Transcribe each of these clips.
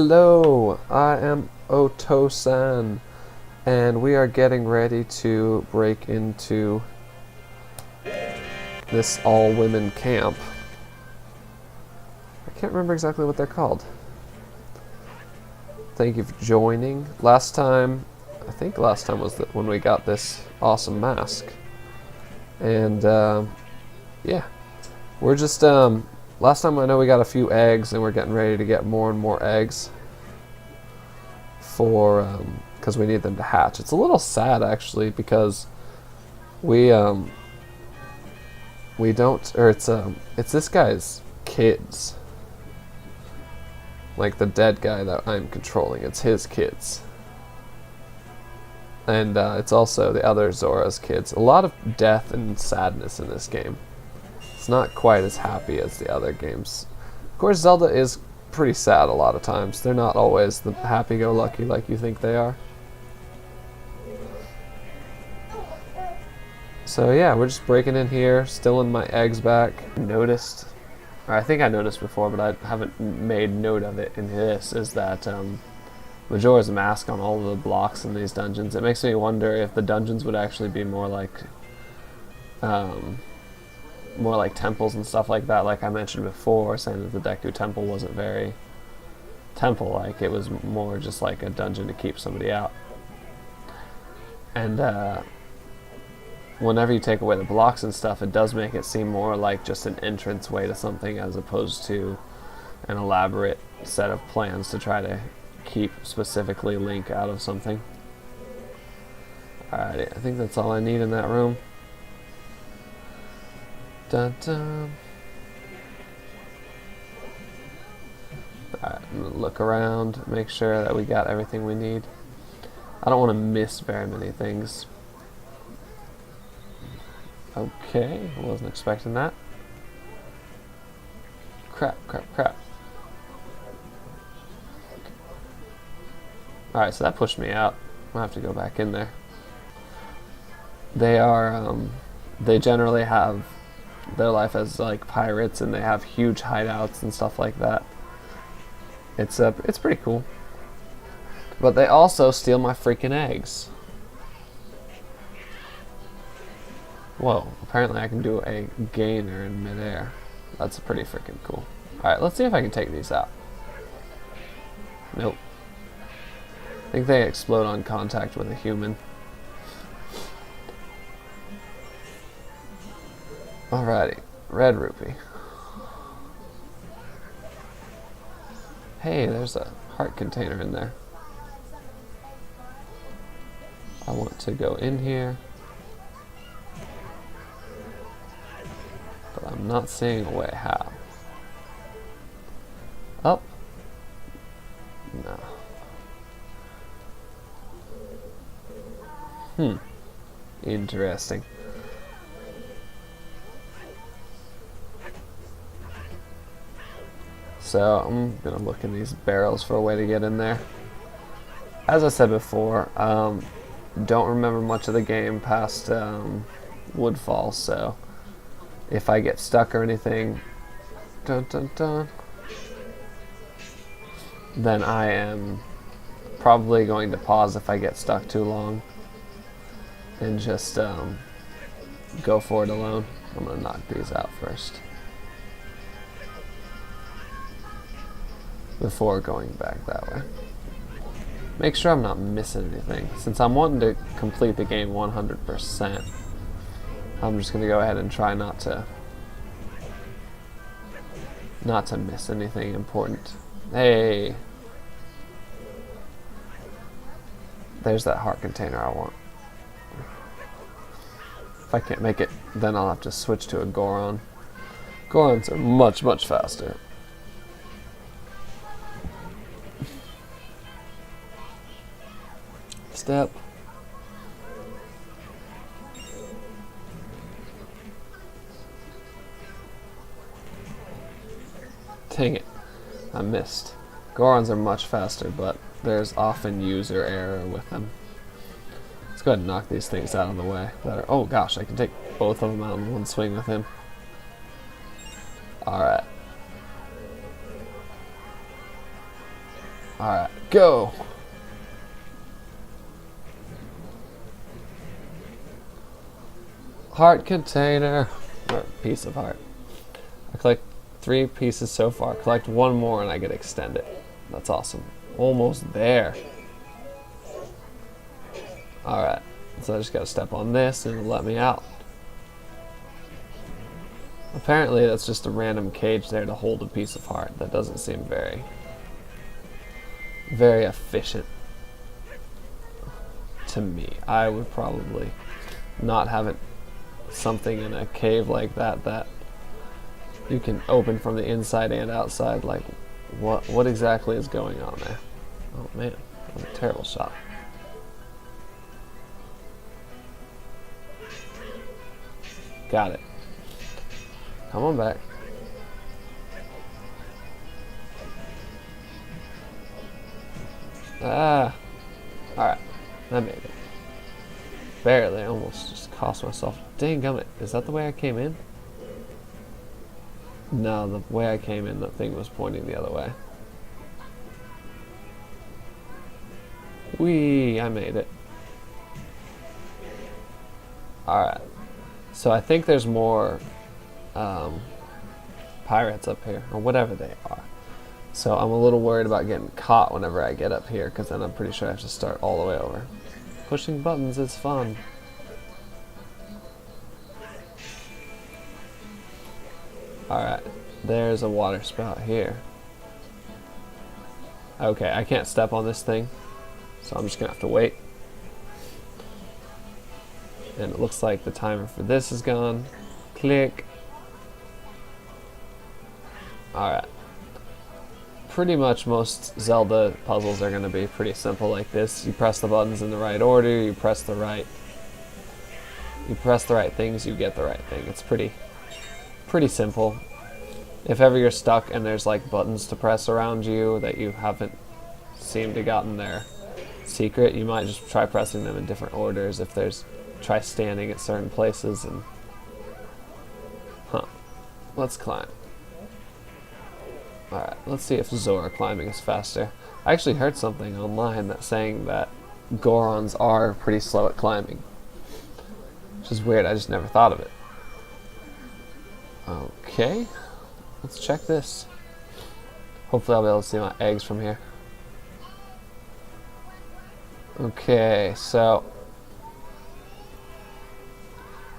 Hello, I am Oto-san, and we are getting ready to break into this all-women camp. I can't remember exactly what they're called. Thank you for joining. Last time, I think last time was when we got this awesome mask. And, yeah. We're just, last time I know we got a few eggs, and we're getting ready to get more and more eggs for, because we need them to hatch. It's a little sad, actually, because we don't, or it's this guy's kids. Like the dead guy that I'm controlling, it's his kids. And it's also the other Zora's kids. A lot of death and sadness in this game. It's not quite as happy as the other games. Of course, Zelda is pretty sad a lot of times. They're not always the happy-go-lucky like you think they are. So yeah, we're just breaking in here, stealing my eggs back. Noticed, or I think I noticed before, but I haven't made note of it in this, is that Majora's Mask on all of the blocks in these dungeons. It makes me wonder if the dungeons would actually be more like temples and stuff like that, like I mentioned before, saying that the Deku Temple wasn't very temple-like. It was more just like a dungeon to keep somebody out. And whenever you take away the blocks and stuff, it does make it seem more like just an entrance way to something as opposed to an elaborate set of plans to try to keep specifically Link out of something. Alrighty, I think that's all I need in that room. Dun dun. Alright, I'm gonna look around, make sure that we got everything we need. I don't want to miss very many things. Okay, I wasn't expecting that. Crap, crap, crap. Alright, so that pushed me out. I'll have to go back in there. They are, they generally have their life as like pirates, and they have huge hideouts and stuff like that. It's pretty cool. But they also steal my freaking eggs. Whoa, apparently I can do a gainer in midair. That's pretty freaking cool. Alright, let's see if I can take these out. Nope. I think they explode on contact with a human. Alrighty, red rupee. Hey, there's a heart container in there. I want to go in here, but I'm not seeing a way how. Up? No. Interesting. So I'm gonna look in these barrels for a way to get in there. As I said before, don't remember much of the game past Woodfall, so if I get stuck or anything, dun, dun, dun, then I am probably going to pause if I get stuck too long and just go for it alone. I'm gonna knock these out first before going back that way. Make sure I'm not missing anything. Since I'm wanting to complete the game 100%, I'm just gonna go ahead and try not to miss anything important. Hey, there's that heart container I want. If I can't make it, then I'll have to switch to a Goron. Gorons are much, much faster. Step. Dang it, I missed. Gorons are much faster, but there's often user error with them. Let's go ahead and knock these things out of the way. Oh gosh, I can take both of them out in one swing with him. Alright. Alright, go! Heart container. Or piece of heart. I collect 3 pieces so far. Collect 1 more and I get extended. That's awesome. Almost there. Alright, so I just gotta step on this and it'll let me out. Apparently that's just a random cage there to hold a piece of heart. That doesn't seem very efficient to me. I would probably not have it something in a cave like that you can open from the inside and outside. Like what exactly is going on there? Oh man, that was a terrible shot. Got it. Come on back. Ah. Alright. I made it. Barely. I almost just cost myself. Dang gummit. Is that the way I came in? No, the way I came in, the thing was pointing the other way. Whee! I made it. Alright. So I think there's more pirates up here, or whatever they are. So I'm a little worried about getting caught whenever I get up here, because then I'm pretty sure I have to start all the way over. Pushing buttons is fun. Alright, there's a water spout here. Okay, I can't step on this thing, so I'm just gonna have to wait. And it looks like the timer for this is gone. Click. Alright. Pretty much most Zelda puzzles are going to be pretty simple like this. You press the buttons in the right order, you press the right things, you get the right thing. It's pretty simple. If ever you're stuck and there's like buttons to press around you that you haven't seemed to gotten their secret, you might just try pressing them in different orders. If there's try standing at certain places and let's climb. Alright, let's see if Zora climbing is faster. I actually heard something online that's saying that Gorons are pretty slow at climbing, which is weird. I just never thought of it. Okay, let's check this. Hopefully I'll be able to see my eggs from here. Okay, so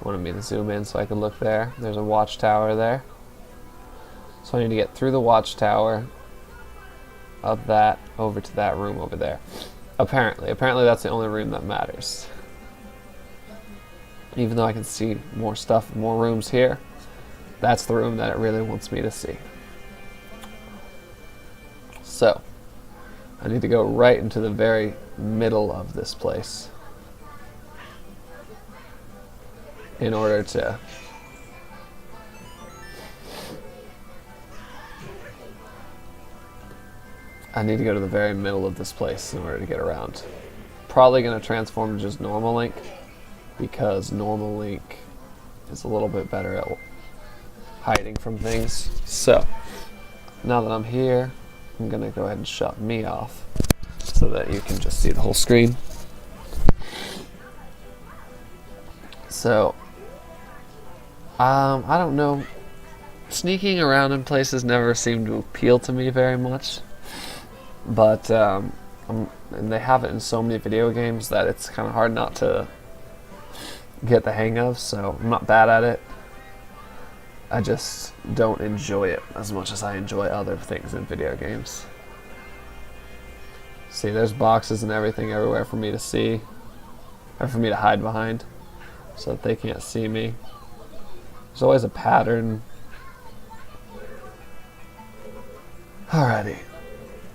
wanted me to zoom in so I could look there. There's a watchtower there. So I need to get through the watchtower, up that, over to that room over there. Apparently that's the only room that matters. Even though I can see more stuff, more rooms here, that's the room that it really wants me to see. So, I need to go right into the very middle of this place in order to I need to go to the very middle of this place in order to get around. Probably going to transform to just normal Link, because normal Link is a little bit better at hiding from things. So, now that I'm here, I'm going to go ahead and shut me off so that you can just see the whole screen. So, I don't know. Sneaking around in places never seemed to appeal to me very much. But and they have it in so many video games that it's kind of hard not to get the hang of, so I'm not bad at it. I just don't enjoy it as much as I enjoy other things in video games. See, there's boxes and everything everywhere for me to see, or for me to hide behind, so that they can't see me. There's always a pattern. Alrighty.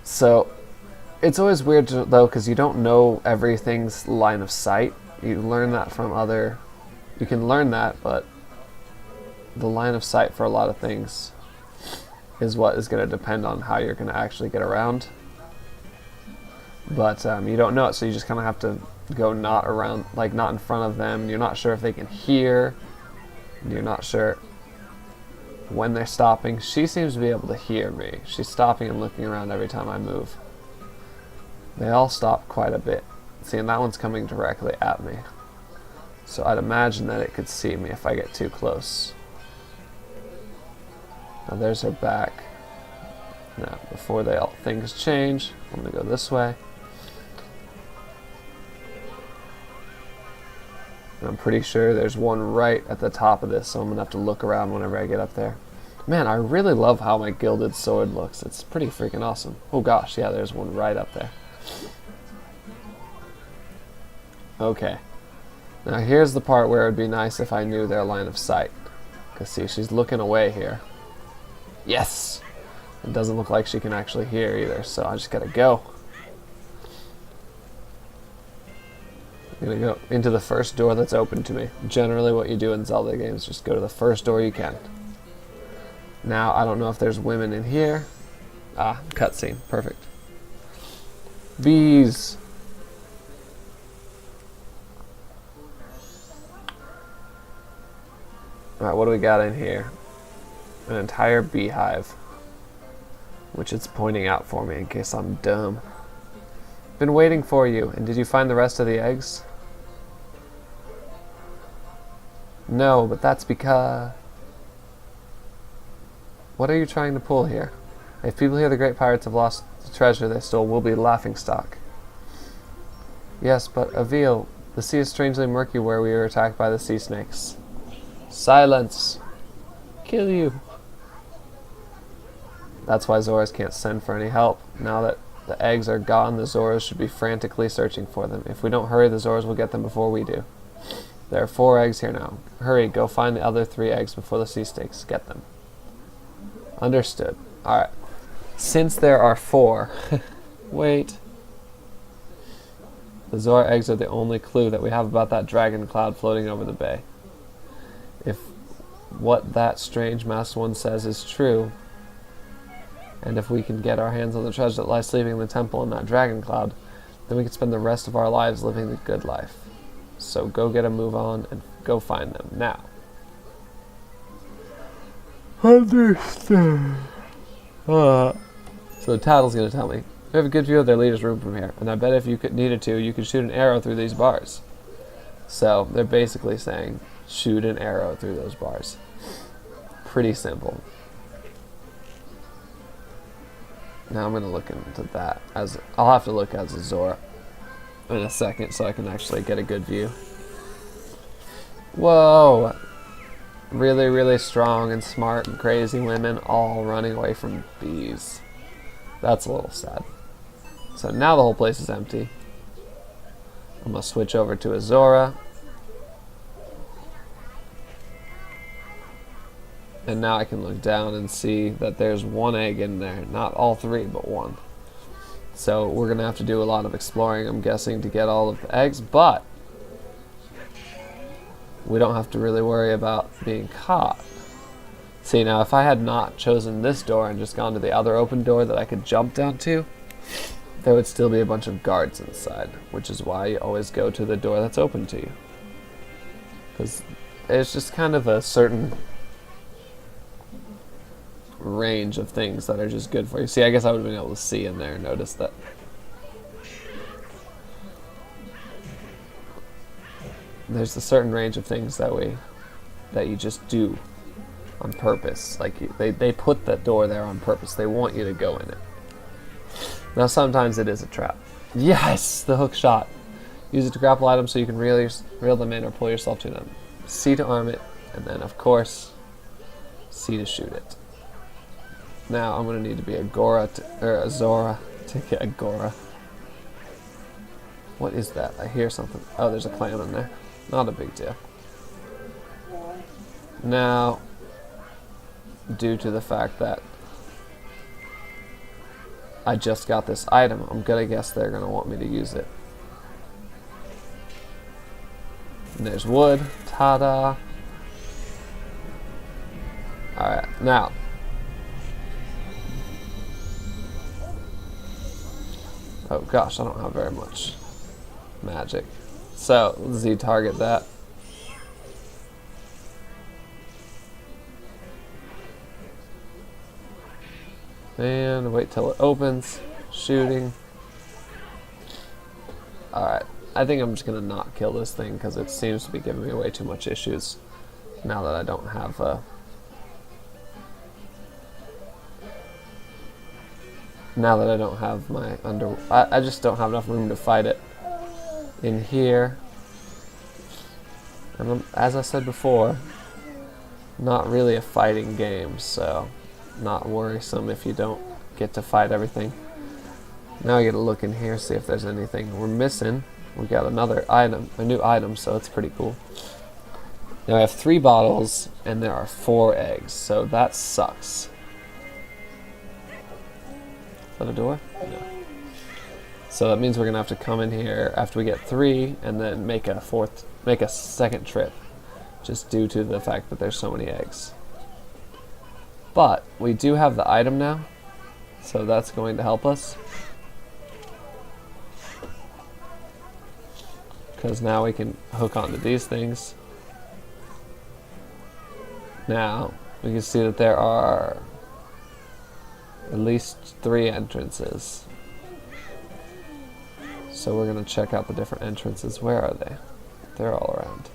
So, it's always weird though, because you don't know everything's line of sight. You learn that from other... You can learn that, but the line of sight for a lot of things is what is going to depend on how you're going to actually get around. But you don't know it, so you just kind of have to go not around, like not in front of them. You're not sure if they can hear. You're not sure when they're stopping. She seems to be able to hear me. She's stopping and looking around every time I move. They all stop quite a bit. See, and that one's coming directly at me. So I'd imagine that it could see me if I get too close. Now there's her back. Now, before things change, I'm going to go this way. And I'm pretty sure there's one right at the top of this, so I'm going to have to look around whenever I get up there. Man, I really love how my gilded sword looks. It's pretty freaking awesome. Oh gosh, yeah, there's one right up there. Okay. Now here's the part where it would be nice if I knew their line of sight. Because see, she's looking away here. Yes! It doesn't look like she can actually hear either, so I just gotta go. I'm gonna go into the first door that's open to me. Generally what you do in Zelda games, just go to the first door you can. Now, I don't know if there's women in here. Ah, cutscene. Perfect. Bees. Alright, what do we got in here? An entire beehive. Which it's pointing out for me in case I'm dumb. Been waiting for you, and did you find the rest of the eggs? No, but that's because... What are you trying to pull here? If people hear the great pirates have lost the treasure they stole, we'll be laughingstock. Yes, but Avil, the sea is strangely murky where we were attacked by the sea snakes. Silence! Kill you! That's why Zoras can't send for any help. Now that the eggs are gone, the Zoras should be frantically searching for them. If we don't hurry, the Zoras will get them before we do. There are 4 eggs here now. Hurry, go find the other 3 eggs before the sea snakes get them. Understood. Alright. Since there are 4... Wait. The Zora eggs are the only clue that we have about that dragon cloud floating over the bay. If what that strange masked one says is true, and if we can get our hands on the treasure that lies sleeping in the temple in that dragon cloud, then we can spend the rest of our lives living the good life. So go get a move on and go find them now. Understand. So the title's going to tell me, we have a good view of their leader's room from here, and I bet if you needed to, you could shoot an arrow through these bars. So they're basically saying, shoot an arrow through those bars. Pretty simple. Now I'm going to look into that. I'll have to look as a Zora in a second so I can actually get a good view. Whoa! Really, really strong and smart and crazy women all running away from bees. That's a little sad. So now the whole place is empty. I'm going to switch over to a Zora. And now I can look down and see that there's 1 egg in there. Not all 3, but 1. So we're going to have to do a lot of exploring, I'm guessing, to get all of the eggs. But we don't have to really worry about being caught. See, now if I had not chosen this door and just gone to the other open door that I could jump down to, there would still be a bunch of guards inside, which is why you always go to the door that's open to you. Because it's just kind of a certain range of things that are just good for you. See, I guess I would have been able to see in there and notice that. There's a certain range of things that you just do on purpose. Like they put that door there on purpose. They want you to go in it. Now sometimes it is a trap. Yes, the hook shot. Use it to grapple items so you can reel them in or pull yourself to them. C to arm it, and then of course C to shoot it. Now I'm going to need to be a Zora to get a Gora. What is that? I hear something. Oh, there's a clam in there. Not a big deal. Now, due to the fact that I just got this item, I'm going to guess they're going to want me to use it. And there's wood. Ta-da! Alright, now. Oh gosh, I don't have very much magic. So, let's Z-target that. And wait till it opens. Shooting. Alright, I think I'm just gonna not kill this thing because it seems to be giving me way too much issues now that I don't have my I just don't have enough room to fight it in here. And as I said before, not really a fighting game, so not worrisome if you don't get to fight everything. Now I get to look in here, see if there's anything we're missing. We got another item, a new item, so it's pretty cool. Now I have 3 bottles, and there are 4 eggs, so that sucks. Is that a door? No. So that means we're gonna have to come in here after we get 3, and then make a second trip, just due to the fact that there's so many eggs. But we do have the item now, so that's going to help us. Because now we can hook onto these things. Now, we can see that there are at least 3 entrances. So we're going to check out the different entrances. Where are they? They're all around.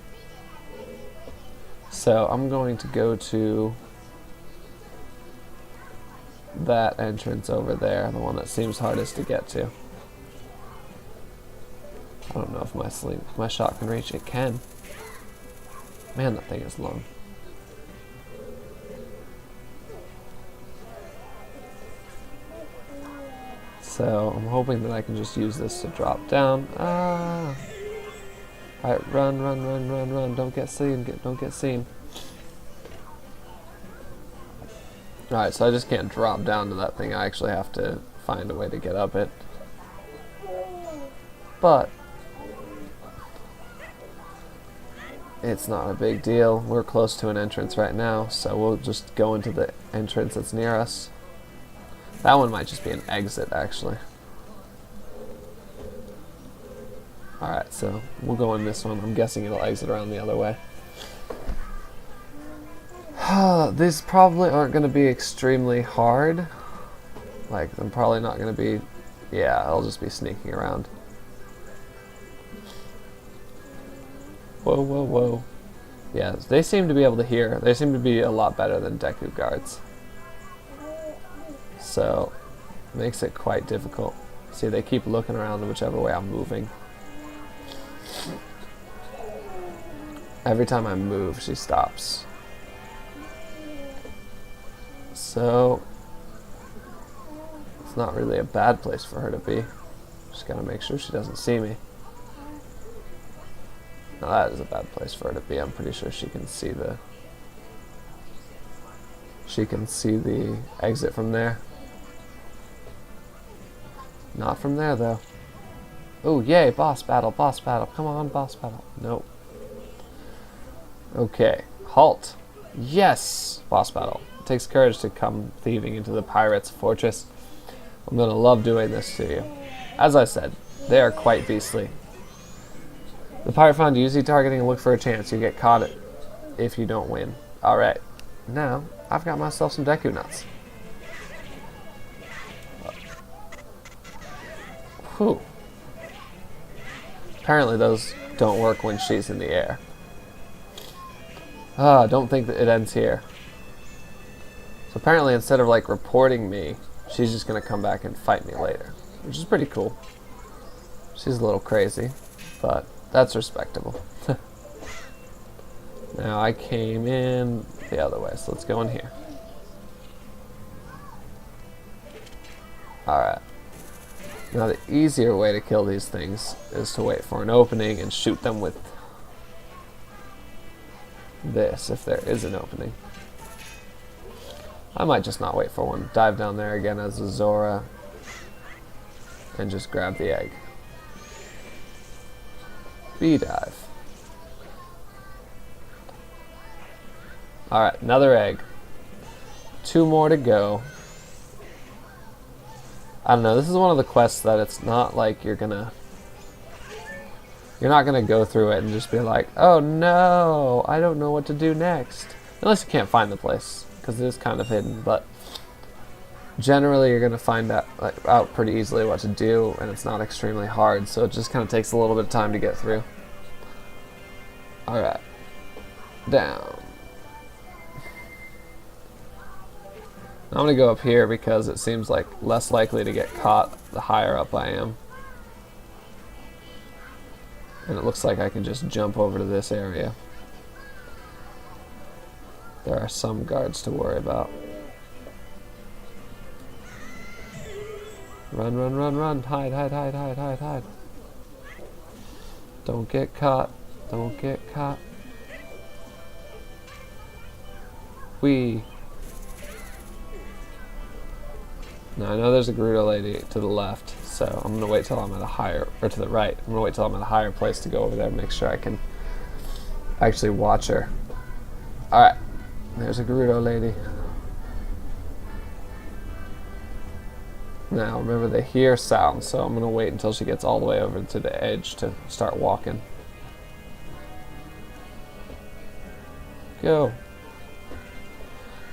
So I'm going to go to that entrance over there, the one that seems hardest to get to. I don't know if my shot can reach. It can. Man, that thing is long. So I'm hoping that I can just use this to drop down. Ah! Alright, run, run, run, run, run. Don't get seen. Don't get seen. Alright, so I just can't drop down to that thing. I actually have to find a way to get up it. But it's not a big deal. We're close to an entrance right now, so we'll just go into the entrance that's near us. That one might just be an exit, actually. Alright, so we'll go in this one. I'm guessing it'll exit around the other way. These probably aren't going to be extremely hard. Like, I'm probably not going to be... Yeah, I'll just be sneaking around. Whoa, whoa, whoa. Yeah, they seem to be able to hear. They seem to be a lot better than Deku guards. So, makes it quite difficult. See, they keep looking around whichever way I'm moving. Every time I move, she stops. So, it's not really a bad place for her to be. Just gotta make sure she doesn't see me. Now that is a bad place for her to be. I'm pretty sure she can see the exit from there. Not from there though. Oh yay, boss battle, boss battle. Come on, boss battle. Nope. Okay, halt. Yes, boss battle. It takes courage to come thieving into the pirate's fortress. I'm gonna love doing this to you. As I said, they are quite beastly. The pirate found you easy targeting and look for a chance. You get caught if you don't win. Alright, now I've got myself some Deku nuts. Whew. Apparently those don't work when she's in the air. I don't think that it ends here. So apparently instead of like reporting me, she's just gonna come back and fight me later. Which is pretty cool. She's a little crazy, but that's respectable. Now I came in the other way, so let's go in here. Alright. Now the easier way to kill these things is to wait for an opening and shoot them with this, if there is an opening. I might just not wait for one. Dive down there again as a Zora and just grab the egg. B-dive. Alright, another egg. 2 more to go. I don't know, this is one of the quests that it's not like you're not gonna go through it and just be like, oh no, I don't know what to do next. Unless you can't find the place, because it is kind of hidden, but generally you're going to find out pretty easily what to do, and it's not extremely hard, so it just kind of takes a little bit of time to get through. Alright. Down. I'm going to go up here because it seems like less likely to get caught the higher up I am. And it looks like I can just jump over to this area. There are some guards to worry about. Run, run, run, run. Hide, hide, hide, hide, hide, hide. Don't get caught. Don't get caught. Whee. Now I know there's a Gerudo lady to the left, so I'm going to wait till I'm at a higher, or to the right. I'm going to wait till I'm at a higher place to go over there and make sure I can actually watch her. Alright. There's a Gerudo lady. Now remember, they hear sounds, so I'm going to wait until she gets all the way over to the edge to start walking. Go.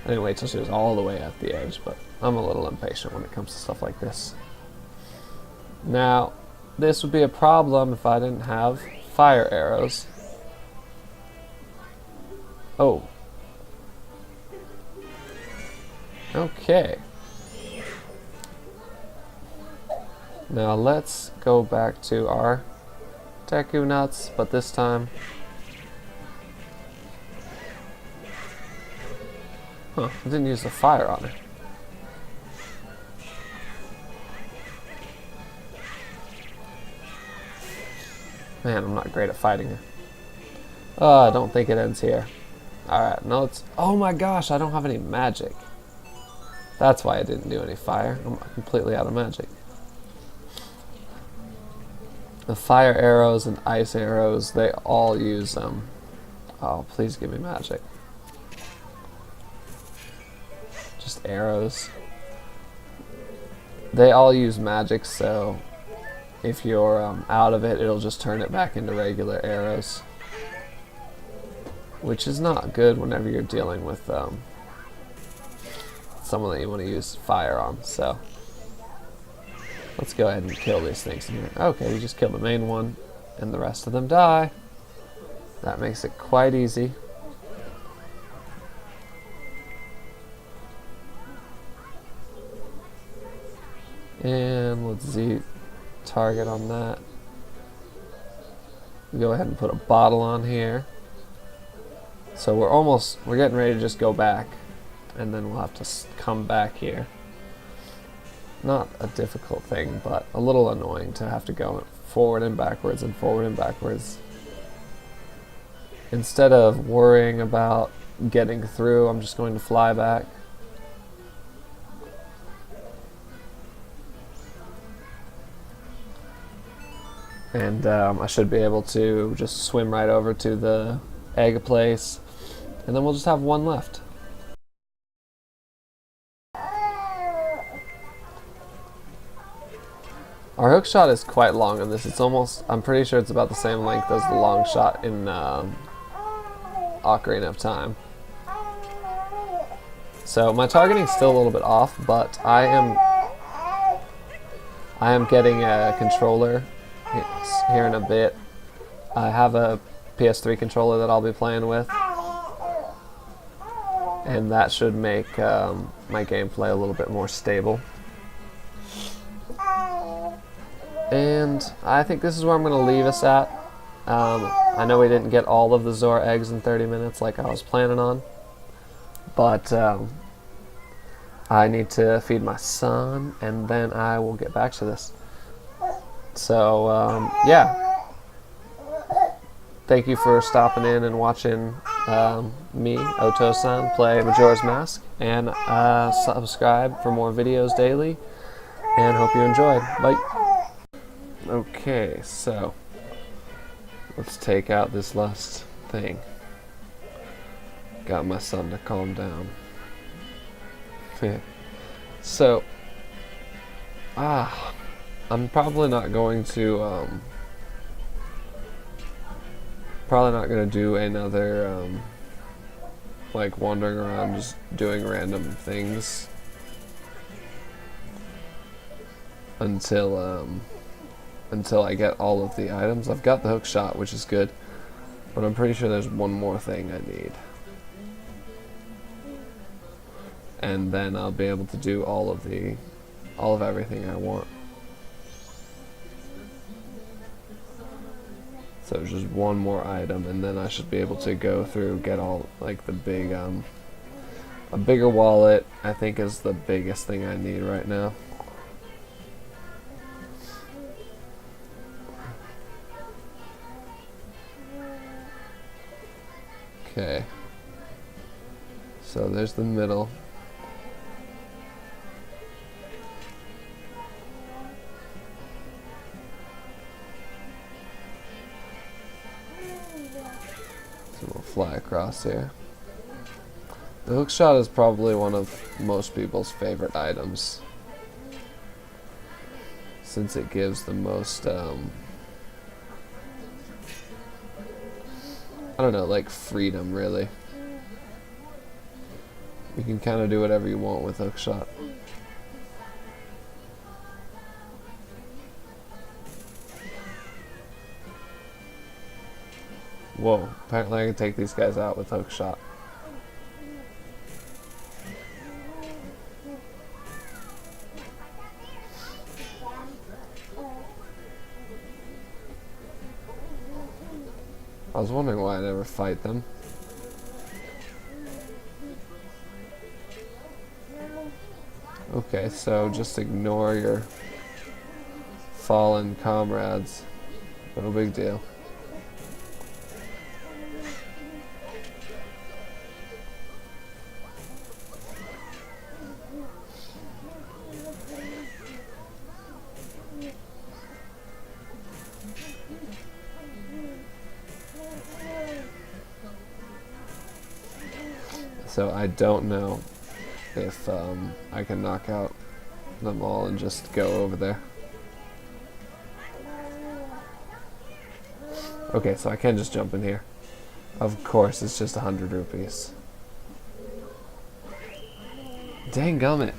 I didn't wait till she was all the way at the edge, but I'm a little impatient when it comes to stuff like this. Now, this would be a problem if I didn't have fire arrows. Oh. Okay. Now let's go back to our Deku Nuts, but this time... Huh, I didn't use the fire on it. Man, I'm not great at fighting her. I don't think it ends here. Alright, now let's... Oh my gosh, I don't have any magic. That's why I didn't do any fire. I'm completely out of magic. The fire arrows and ice arrows, they all use them. Oh, please give me magic. Just arrows. They all use magic, so if you're out of it, it'll just turn it back into regular arrows. Which is not good whenever you're dealing with someone that you want to use fire on, so let's go ahead and kill these things in here. Okay, you just kill the main one, and the rest of them die. That makes it quite easy. And let's Z target on that. Go ahead and put a bottle on here. So we're getting ready to just go back, and then we'll have to come back here. Not a difficult thing, but a little annoying to have to go forward and backwards and forward and backwards. Instead of worrying about getting through, I'm just going to fly back. And I should be able to just swim right over to the egg place, and then we'll just have one left. Our hook shot is quite long in this. It's almost, I'm pretty sure it's about the same length as the long shot in Ocarina of Time. So my targeting's still a little bit off, but I am getting a controller here in a bit. I have a PS3 controller that I'll be playing with, and that should make my gameplay a little bit more stable. And I think this is where I'm going to leave us at. I know we didn't get all of the Zora eggs in 30 minutes like I was planning on, but I need to feed my son, and then I will get back to this. So, yeah. Thank you for stopping in and watching me, Oto-san, play Majora's Mask, and subscribe for more videos daily, and hope you enjoyed. Bye. Okay, so let's take out this last thing. Got my son to calm down. So, I'm probably not going to do another like wandering around just doing random things until I get all of the items. I've got the hook shot, which is good, but I'm pretty sure there's one more thing I need. And then I'll be able to do all of everything I want. So just one more item, and then I should be able to go through, get all, like, the big, a bigger wallet, I think, is the biggest thing I need right now. Okay. So there's the middle. So we'll fly across here. The hook shot is probably one of most people's favorite items, since it gives the most, I don't know, like freedom, really. You can kind of do whatever you want with hook shot. Whoa, apparently I can take these guys out with hook shot. I was wondering why I never fight them. Okay, so just ignore your fallen comrades. No big deal. So I don't know if I can knock out them all and just go over there. Okay, so I can just jump in here. Of course, it's just 100 rupees. Dang gummit.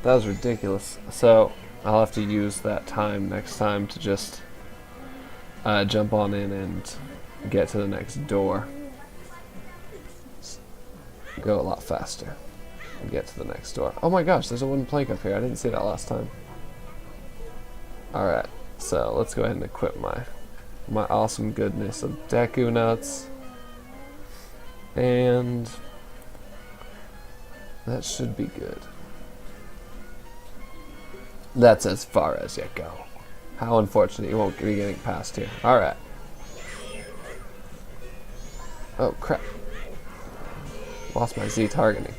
That was ridiculous. So I'll have to use that time next time to just jump on in and get to the next door. Go a lot faster and get to the next door. Oh my gosh, there's a wooden plank up here. I didn't see that last time. Alright, so let's go ahead and equip my awesome goodness of Deku nuts. And that should be good. That's as far as you go. How unfortunate you won't be getting past here. Alright. Oh crap. Lost my Z targeting.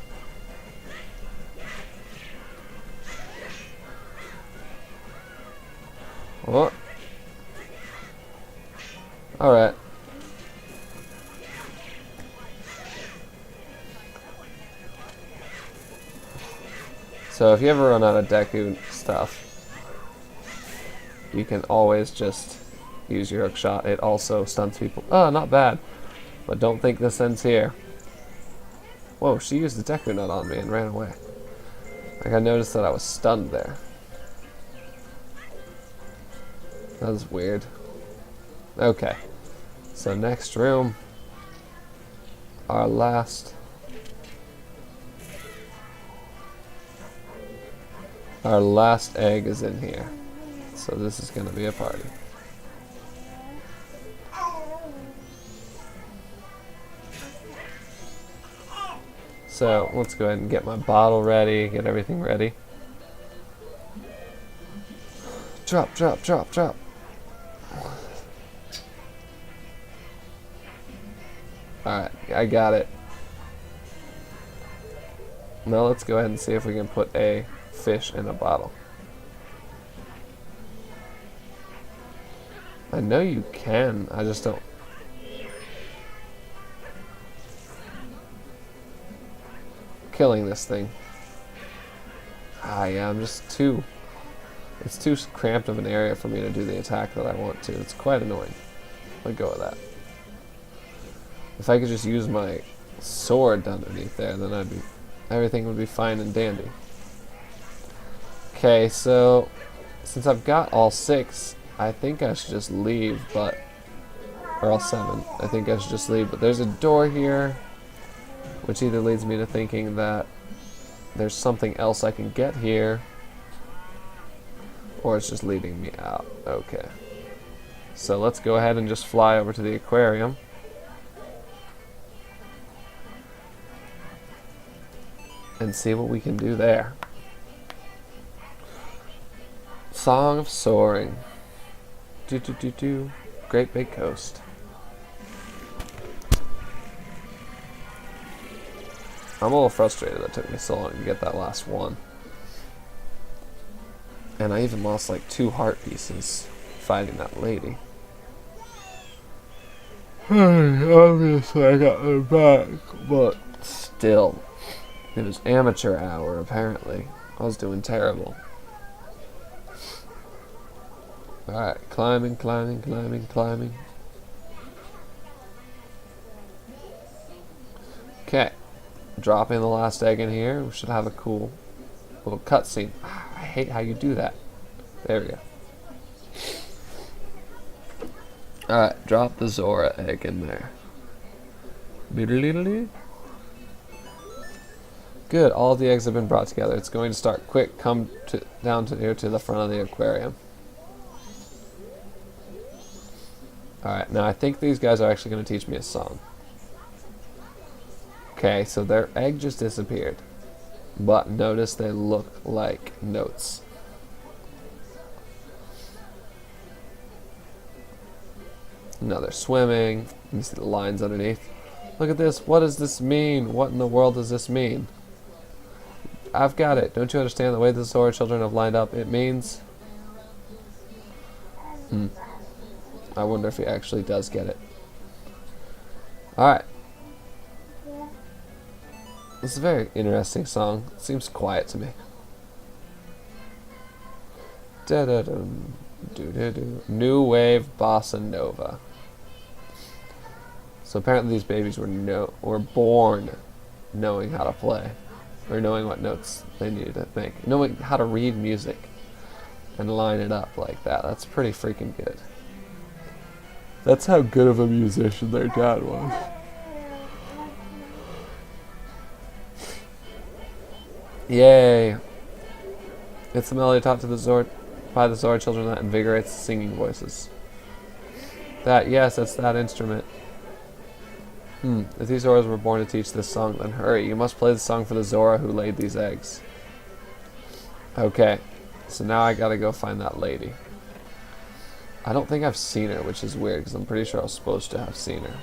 Oh. Alright. So if you ever run out of Deku stuff, you can always just use your hook shot. It also stuns people. Oh, not bad. But don't think this ends here. Whoa, she used the Deku nut on me and ran away. Like, I noticed that I was stunned there. That was weird. Okay. So next room. Our last egg is in here. So this is gonna be a party. So let's go ahead and get my bottle ready, get everything ready. Drop, drop, drop, drop. Alright, I got it. Now let's go ahead and see if we can put a fish in a bottle. I know you can, I just don't. Killing this thing. Ah, yeah, I'm just too... It's too cramped of an area for me to do the attack that I want to. It's quite annoying. Let go of that. If I could just use my sword underneath there, then everything would be fine and dandy. Okay, so since I've got all 6, I think I should just leave, but... Or all 7. I think I should just leave, but there's a door here, which either leads me to thinking that there's something else I can get here, or it's just leading me out. Okay. So let's go ahead and just fly over to the aquarium. And see what we can do there. Song of Soaring. Do do do do. Great Big Coast. I'm a little frustrated that it took me so long to get that last one. And I even lost like 2 heart pieces fighting that lady. Obviously I got her back, but still. It was amateur hour, apparently. I was doing terrible. Alright, climbing, climbing, climbing, climbing. Okay. Dropping the last egg in here. We should have a cool little cutscene. I hate how you do that. There we go. Alright, drop the Zora egg in there. Good, all the eggs have been brought together. It's going to start quick. Come down to here to the front of the aquarium. Alright, now I think these guys are actually going to teach me a song. Okay, so their egg just disappeared. But notice they look like notes. Now they're swimming. You see the lines underneath. Look at this. What does this mean? What in the world does this mean? I've got it. Don't you understand the way the Zora children have lined up? It means... I wonder if he actually does get it. Alright. This is a very interesting song. It seems quiet to me. Da-da-dum, do-da-do. New Wave Bossa Nova. So apparently these babies were born knowing how to play. Or knowing what notes they needed to make. Knowing how to read music. And line it up like that. That's pretty freaking good. That's how good of a musician their dad was. Yay! It's the melody taught to the Zora by the Zora children that invigorates the singing voices. Yes, it's that instrument. If these Zoras were born to teach this song, then hurry. You must play the song for the Zora who laid these eggs. Okay, so now I gotta go find that lady. I don't think I've seen her, which is weird, because I'm pretty sure I was supposed to have seen her.